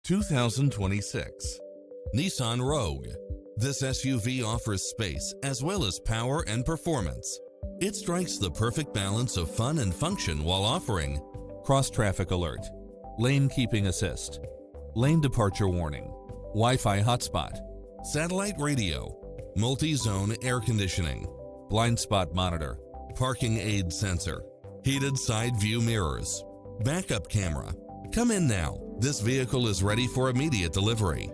2026 Nissan Rogue. This SUV offers space as well as power and performance. It strikes the perfect balance of fun and function while offering cross-traffic alert, lane keeping assist, lane departure warning, Wi-Fi hotspot, satellite radio, multi-zone air conditioning, blind spot monitor, parking aid sensor, heated side view mirrors, backup camera. Come in now. This vehicle is ready for immediate delivery.